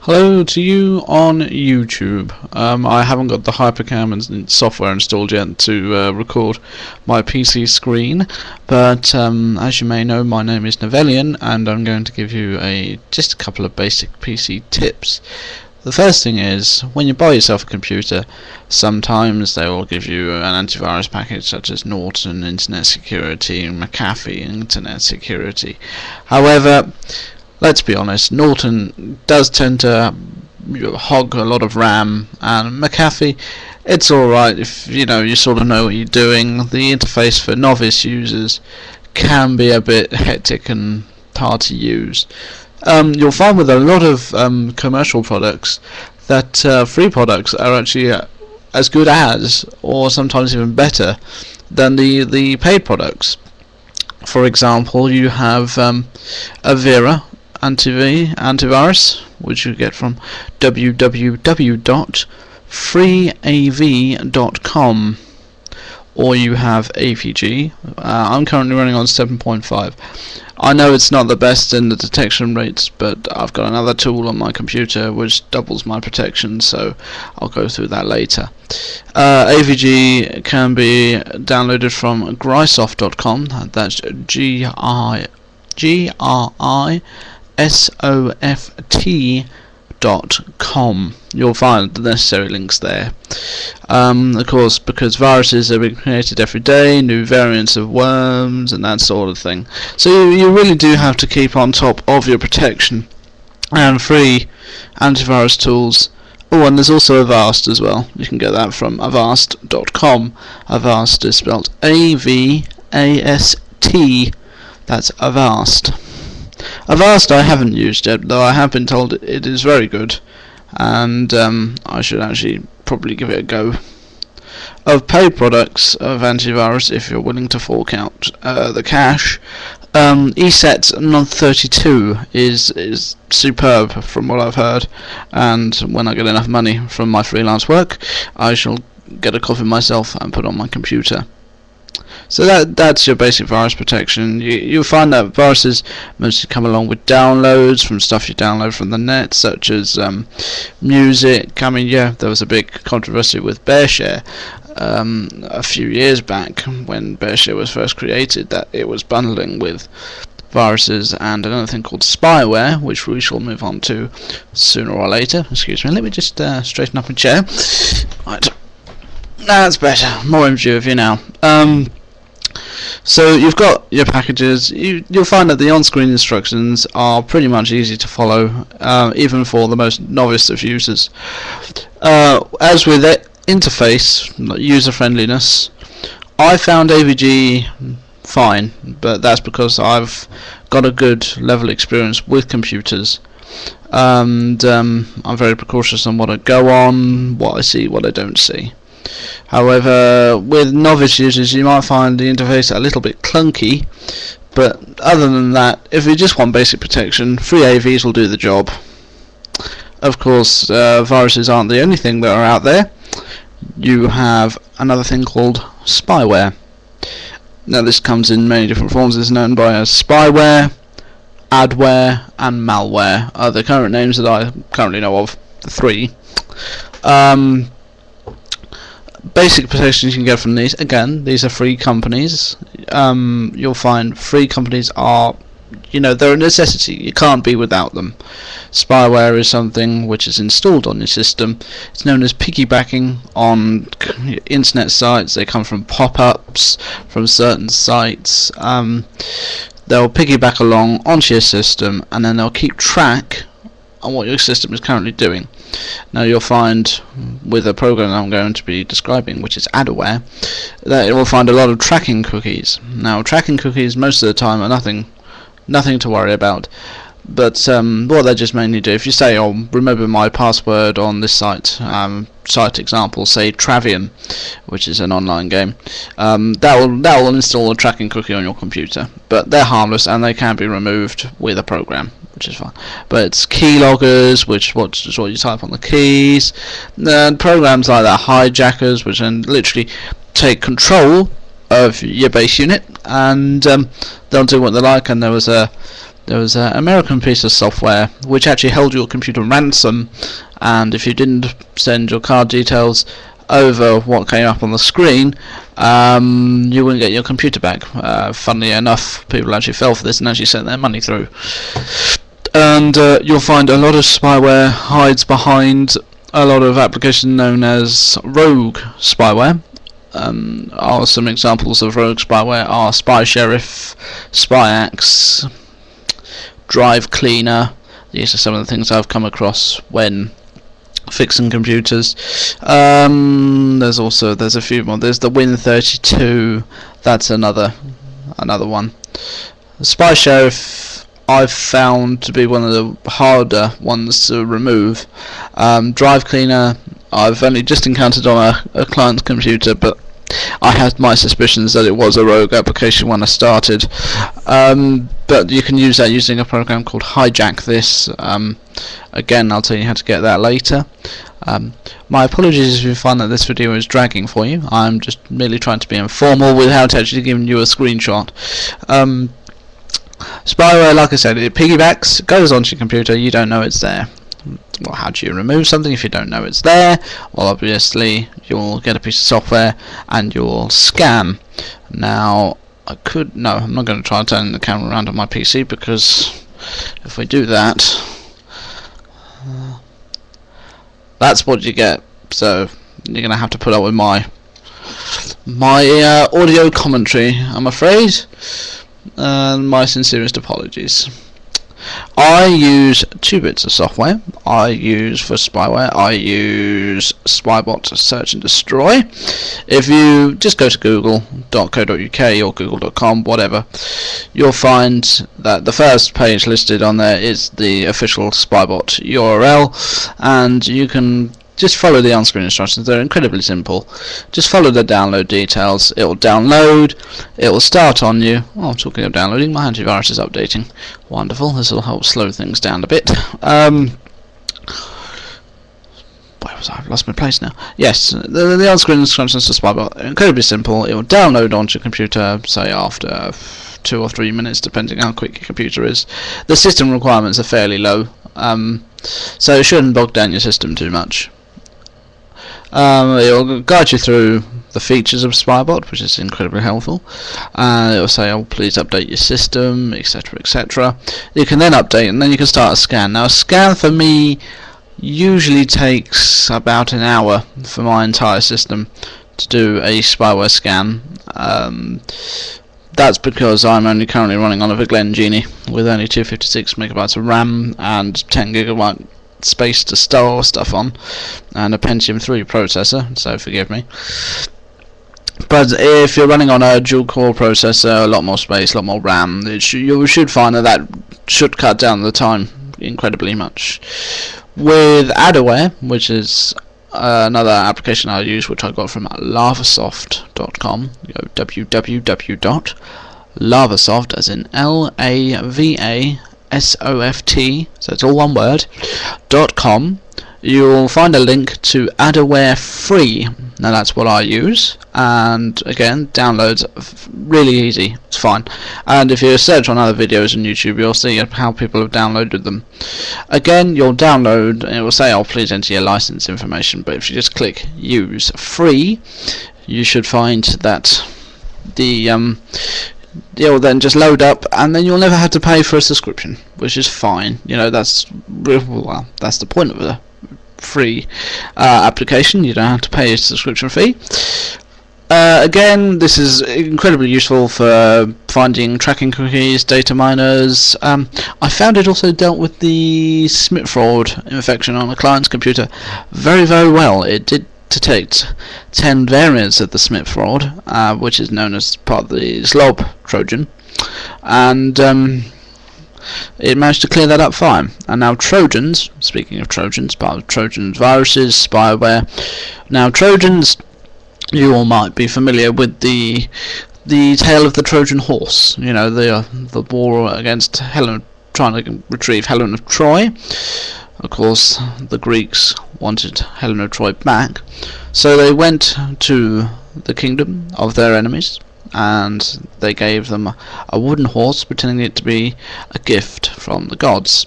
Hello to you on YouTube. I haven't got the Hypercam and software installed yet to record my PC screen, but as you may know, my name is Novelian, and I'm going to give you just a couple of basic PC tips. The first thing is, when you buy yourself a computer, sometimes they will give you an antivirus package such as Norton Internet Security and McAfee Internet Security. However, let's be honest, Norton does tend to hog a lot of RAM, and McAfee, it's alright if you sort of know what you're doing. The interface for novice users can be a bit hectic and hard to use. You'll find with a lot of commercial products that free products are actually as good as, or sometimes even better than the paid products. For example, you have Avira antivirus, which you get from www.freeav.com, or you have AVG. I'm currently running on 7.5. I know it's not the best in the detection rates, but I've got another tool on my computer which doubles my protection, so I'll go through that later. AVG can be downloaded from Grisoft.com. That's GRISOFT.com. You'll find the necessary links there. Of course, because viruses are being created every day, new variants of worms and that sort of thing. So you really do have to keep on top of your protection. And free antivirus tools. Oh, and there's also Avast as well. You can get that from Avast.com. Avast is spelled A-V-A-S-T. That's Avast. Avast I haven't used yet, though I have been told it is very good, and I should actually probably give it a go. Of paid products of antivirus, if you're willing to fork out the cash, ESET NOD32 is superb from what I've heard, and when I get enough money from my freelance work, I shall get a copy myself and put on my computer. So that's your basic virus protection. You'll find that viruses mostly come along with downloads from stuff you download from the net, such as music. I mean, yeah, there was a big controversy with BearShare a few years back when BearShare was first created, that it was bundling with viruses and another thing called spyware, which we shall move on to sooner or later. Excuse me, let me just straighten up a chair. Right. That's better. More in view of you now. So you've got your packages. You'll find that the on-screen instructions are pretty much easy to follow, even for the most novice of users. As with interface user friendliness, I found AVG fine, but that's because I've got a good level experience with computers, and I'm very precautious on what I go on, what I see, what I don't see. However, with novice users, you might find the interface a little bit clunky, but other than that, if you just want basic protection, free AVs will do the job. Of course, viruses aren't the only thing that are out there. You have another thing called spyware. Now, this comes in many different forms. It's known by as spyware, adware, and malware are the current names that I currently know of, the three. Basic protections you can get from these. Again, these are free companies. You'll find free companies are, they're a necessity. You can't be without them. Spyware is something which is installed on your system. It's known as piggybacking on internet sites. They come from pop-ups from certain sites. They'll piggyback along onto your system, and then they'll keep track on what your system is currently doing. Now you'll find with a program that I'm going to be describing, which is Adware, that it will find a lot of tracking cookies. Now tracking cookies most of the time are nothing to worry about, but what they just mainly do, if you say, oh, remember my password on this site, site example, say Travian, which is an online game, that will install a tracking cookie on your computer, but they're harmless and they can be removed with a program, which is fine. But it's keyloggers, which is what you type on the keys, and programs like that, hijackers, which then literally take control of your base unit, and they'll do what they like. And there was a there was an American piece of software which actually held your computer ransom, and if you didn't send your card details over what came up on the screen, you wouldn't get your computer back. Funnily enough, people actually fell for this and actually sent their money through. And you'll find a lot of spyware hides behind a lot of applications known as rogue spyware. Are some examples of rogue spyware are Spy Sheriff, SpyAxe, Drive Cleaner. These are some of the things I've come across when fixing computers. There's a few more. There's the Win32. That's another one. The Spy Sheriff I've found to be one of the harder ones to remove. Drive Cleaner I've only just encountered on a client's computer, but I had my suspicions that it was a rogue application when I started. But you can use that using a program called Hijack This. Again, I'll tell you how to get that later. My apologies if you find that this video is dragging for you. I'm just merely trying to be informal without actually giving you a screenshot. Spyware, like I said, it piggybacks, goes onto your computer, you don't know it's there. Well, how do you remove something if you don't know it's there? Well, obviously you'll get a piece of software and you'll scan. Now, I'm not going to try and turn the camera around on my PC, because if we do that, that's what you get. So you're going to have to put up with my audio commentary, I'm afraid, and my sincerest apologies. I use two bits of software. I use for spyware, I use Spybot Search and Destroy. If you just go to google.co.uk or google.com, whatever, you'll find that the first page listed on there is the official Spybot URL, and you can just follow the on-screen instructions. They're incredibly simple. Just follow the download details. It will download. It will start on you. Oh, talking of downloading, my antivirus is updating. Wonderful. This will help slow things down a bit. Where was I? I've lost my place now. Yes, the on-screen instructions to Spybot are incredibly simple. It will download onto your computer, say after 2 or 3 minutes, depending how quick your computer is. The system requirements are fairly low, so it shouldn't bog down your system too much. It will guide you through the features of Spybot, which is incredibly helpful. It will say, oh, please update your system, etc, etc. You can then update, and then you can start a scan. Now, a scan for me usually takes about an hour for my entire system to do a spyware scan. That's because I'm only currently running on a Viglen Genie with only 256 megabytes of RAM and 10 gigabyte space to store stuff on, and a Pentium 3 processor, so forgive me. But if you're running on a dual core processor, a lot more space, a lot more RAM, you should find that should cut down the time incredibly much. With Adaware, which is another application I use, which I got from lavasoft.com, www.lavasoft, as in LAVASOFT, so it's all one word, .com. You'll find a link to Adaware Free. Now that's what I use, and again, downloads really easy, it's fine. And if you search on other videos on YouTube, you'll see how people have downloaded them. Again, you'll download, and it will say, oh, please enter your license information, but if you just click use free, you should find that it will then just load up, and then you'll never have to pay for a subscription, which is fine. You know, that's the point of a free application. You don't have to pay a subscription fee. Again, this is incredibly useful for finding tracking cookies, data miners. I found it also dealt with the SMIP fraud infection on a client's computer very, very well. It did detect 10 variants of the SMIP fraud, which is known as part of the SLOB Trojan, and it managed to clear that up fine. And now Trojans, speaking of Trojans, part of Trojans viruses, spyware. Now Trojans, you all might be familiar with the tale of the Trojan horse. You know, the war against trying to retrieve Helen of Troy. Of course, the Greeks wanted Helen of Troy back, so they went to the kingdom of their enemies, and they gave them a wooden horse, pretending it to be a gift from the gods.